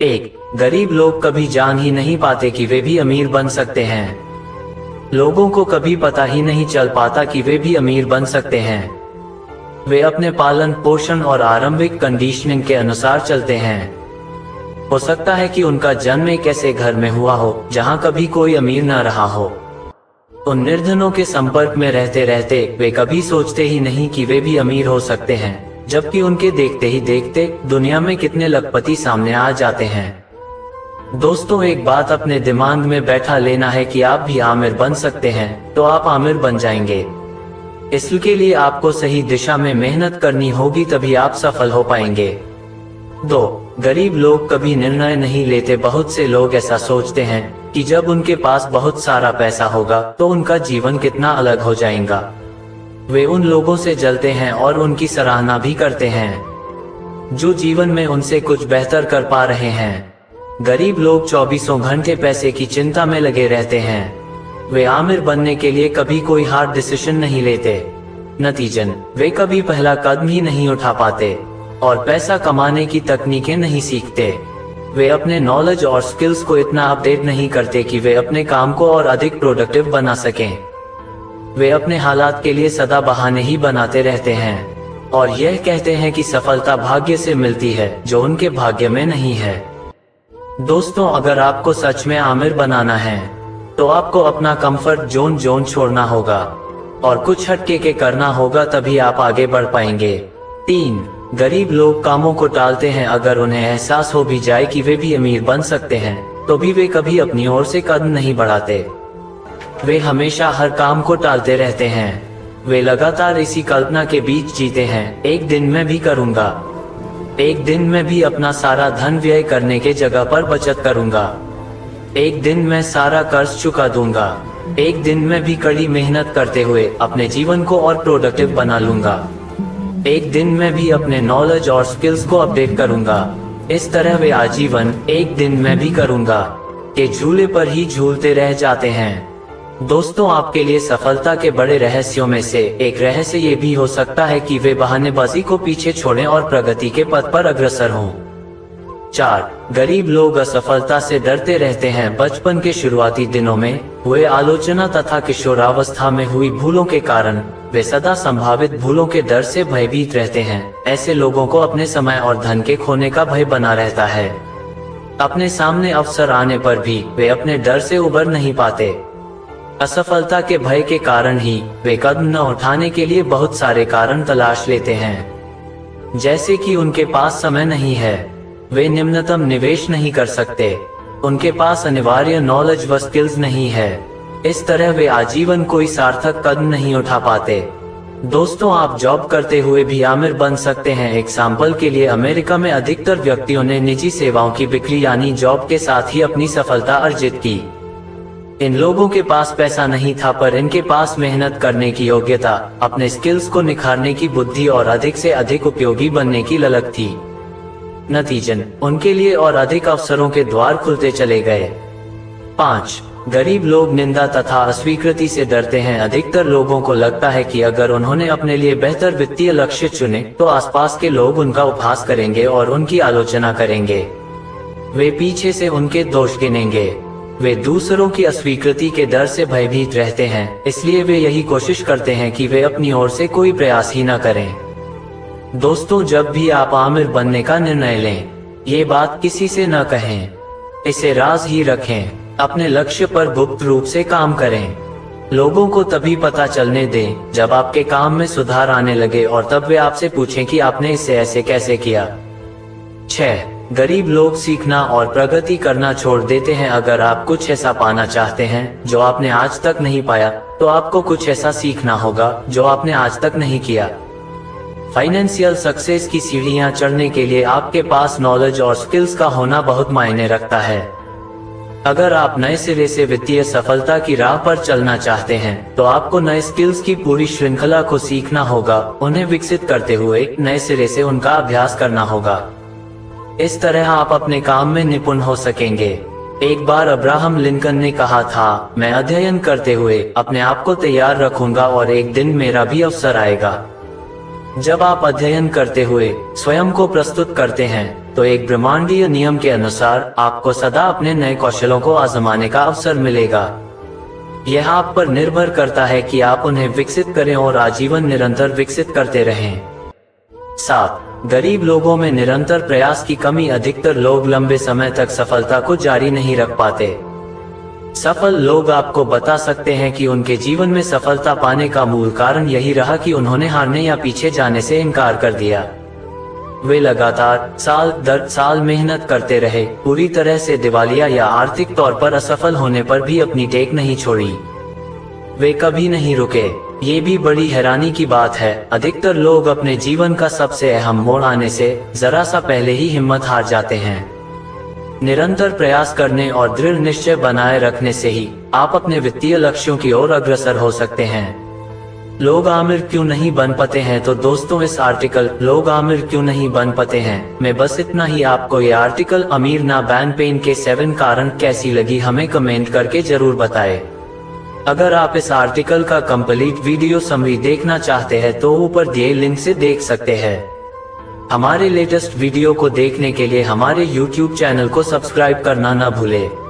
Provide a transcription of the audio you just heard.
एक, गरीब लोग कभी जान ही नहीं पाते कि वे भी अमीर बन सकते हैं। लोगों को कभी पता ही नहीं चल पाता कि वे भी अमीर बन सकते हैं। वे अपने पालन पोषण और आरंभिक कंडीशनिंग के अनुसार चलते हैं। हो सकता है कि उनका जन्म एक ऐसे घर में हुआ हो जहां कभी कोई अमीर न रहा हो। उन निर्धनों के संपर्क में रहते रहते वे कभी सोचते ही नहीं कि वे भी अमीर हो सकते हैं, जबकि उनके देखते ही देखते दुनिया में कितने लखपति सामने आ जाते हैं। दोस्तों, एक बात अपने दिमाग में बैठा लेना है कि आप भी आमिर बन सकते हैं, तो आप आमिर बन जाएंगे। इसके लिए आपको सही दिशा में मेहनत करनी होगी, तभी आप सफल हो पाएंगे। 2, गरीब लोग कभी निर्णय नहीं लेते। बहुत से लोग ऐसा सोचते हैं कि जब उनके पास बहुत सारा पैसा होगा तो उनका जीवन कितना अलग हो जाएगा। वे उन लोगों से जलते हैं और उनकी सराहना भी करते हैं जो जीवन में उनसे कुछ बेहतर कर पा रहे हैं। गरीब लोग 24 घंटे पैसे की चिंता में लगे रहते हैं। वे आमिर बनने के लिए कभी कोई हार्ड डिसीजन नहीं लेते। नतीजन, वे कभी पहला कदम ही नहीं उठा पाते और पैसा कमाने की तकनीकें नहीं सीखते। वे अपने नॉलेज और स्किल्स को इतना अपडेट नहीं करते कि वे अपने काम को और अधिक प्रोडक्टिव बना सकें। वे अपने हालात के लिए सदा बहाने ही बनाते रहते हैं और यह कहते हैं कि सफलता भाग्य से मिलती है, जो उनके भाग्य में नहीं है। दोस्तों, अगर आपको सच में आमिर बनाना है तो आपको अपना कंफर्ट जोन छोड़ना होगा और कुछ हटके के करना होगा, तभी आप आगे बढ़ पाएंगे। 3, गरीब लोग कामों को टालते हैं। अगर उन्हें एहसास हो भी जाए कि वे भी अमीर बन सकते हैं, तो भी वे कभी अपनी ओर से कदम नहीं बढ़ाते। वे हमेशा हर काम को टालते रहते हैं। वे लगातार इसी कल्पना के बीच जीते हैं, एक दिन मैं भी करूंगा, एक दिन मैं भी अपना सारा धन व्यय करने के जगह पर बचत करूंगा, एक दिन मैं सारा कर्ज चुका दूंगा, एक दिन मैं भी कड़ी मेहनत करते हुए अपने जीवन को और प्रोडक्टिव बना लूंगा, एक दिन मैं भी अपने नॉलेज और स्किल्स को अपडेट करूंगा। इस तरह वे आजीवन एक दिन मैं भी करूंगा के झूले पर ही झूलते रह जाते हैं। दोस्तों, आपके लिए सफलता के बड़े रहस्यों में से एक रहस्य ये भी हो सकता है कि वे बहानेबाजी को पीछे छोड़ें और प्रगति के पथ पर अग्रसर हों। 4, गरीब लोग असफलता से डरते रहते हैं। बचपन के शुरुआती दिनों में हुए आलोचना तथा किशोरावस्था में हुई भूलों के कारण वे सदा संभावित भूलों के डर से भयभीत रहते हैं। ऐसे लोगों को अपने समय और धन के खोने का भय बना रहता है। अपने सामने अवसर आने पर भी वे अपने डर से उबर नहीं पाते। असफलता के भय के कारण ही वे कदम न उठाने के लिए बहुत सारे कारण तलाश लेते हैं, जैसे कि उनके पास समय नहीं है, वे निम्नतम निवेश नहीं कर सकते, उनके पास अनिवार्य नॉलेज व स्किल्स नहीं है। इस तरह वे आजीवन कोई सार्थक कदम नहीं उठा पाते। दोस्तों, आप जॉब करते हुए भी आमिर बन सकते हैं। एग्जाम्पल के लिए, अमेरिका में अधिकतर व्यक्तियों ने निजी सेवाओं की बिक्री यानी जॉब के साथ ही अपनी सफलता अर्जित की। इन लोगों के पास पैसा नहीं था, पर इनके पास मेहनत करने की योग्यता, अपने स्किल्स को निखारने की बुद्धि और अधिक से अधिक उपयोगी बनने की ललक थी। नतीजन, उनके लिए और अधिक अवसरों के द्वार खुलते चले गए। 5, गरीब लोग निंदा तथा अस्वीकृति से डरते हैं। अधिकतर लोगों को लगता है कि अगर उन्होंने अपने लिए बेहतर वित्तीय लक्ष्य चुने तो आसपास के लोग उनका उपहास करेंगे और उनकी आलोचना करेंगे। वे पीछे से उनके दोष गिनेंगे। वे दूसरों की अस्वीकृति के डर से भयभीत रहते हैं, इसलिए वे यही कोशिश करते हैं कि वे अपनी ओर से कोई प्रयास ही न करें। दोस्तों, जब भी आप आमिर बनने का निर्णय लें, ये बात किसी से न कहें, इसे राज ही रखें। अपने लक्ष्य पर गुप्त रूप से काम करें। लोगों को तभी पता चलने दें जब आपके काम में सुधार आने लगे और तब वे आपसे पूछें कि आपने इसे ऐसे कैसे किया। 6, गरीब लोग सीखना और प्रगति करना छोड़ देते हैं। अगर आप कुछ ऐसा पाना चाहते हैं जो आपने आज तक नहीं पाया, तो आपको कुछ ऐसा सीखना होगा जो आपने आज तक नहीं किया। फाइनेंशियल सक्सेस की सीढ़ियां चढ़ने के लिए आपके पास नॉलेज और स्किल्स का होना बहुत मायने रखता है। अगर आप नए सिरे से वित्तीय सफलता की राह पर चलना चाहते हैं, तो आपको नए स्किल्स की पूरी श्रृंखला को सीखना होगा, उन्हें विकसित करते हुए नए सिरे से उनका अभ्यास करना होगा। इस तरह आप अपने काम में निपुण हो सकेंगे। एक बार अब्राहम लिंकन ने कहा था, मैं अध्ययन करते हुए अपने आप को तैयार रखूंगा और एक दिन मेरा भी अवसर आएगा। जब आप अध्ययन करते हुए स्वयं को प्रस्तुत करते हैं, तो एक ब्रह्मांडीय नियम के अनुसार आपको सदा अपने नए कौशलों को आजमाने का अवसर मिलेगा। यह आप पर निर्भर करता है कि आप उन्हें विकसित करें और आजीवन निरंतर विकसित करते रहें। 7. गरीब लोगों में निरंतर प्रयास की कमी। अधिकतर लोग लंबे समय तक सफलता को जारी नहीं रख पाते। सफल लोग आपको बता सकते हैं कि उनके जीवन में सफलता पाने का मूल कारण यही रहा कि उन्होंने हारने या पीछे जाने से इनकार कर दिया। वे लगातार साल दर साल मेहनत करते रहे, पूरी तरह से दिवालिया या आर्थिक तौर पर असफल होने पर भी अपनी टेक नहीं छोड़ी। वे कभी नहीं रुके। ये भी बड़ी हैरानी की बात है, अधिकतर लोग अपने जीवन का सबसे अहम मोड़ आने से जरा सा पहले ही हिम्मत हार जाते हैं। निरंतर प्रयास करने और दृढ़ निश्चय बनाए रखने से ही आप अपने वित्तीय लक्ष्यों की ओर अग्रसर हो सकते हैं। लोग आमिर क्यों नहीं बन पाते हैं? तो दोस्तों, इस आर्टिकल लोग आमिर क्यों नहीं बन पाते हैं मैं बस इतना ही आपको ये आर्टिकल अमीर ना बन पेन के 7 कारण कैसी लगी हमें कमेंट करके जरूर बताएं। अगर आप इस आर्टिकल का कंप्लीट वीडियो समरी देखना चाहते हैं तो ऊपर दिए लिंक से देख सकते हैं। हमारे लेटेस्ट वीडियो को देखने के लिए हमारे YouTube चैनल को सब्सक्राइब करना न भूलें।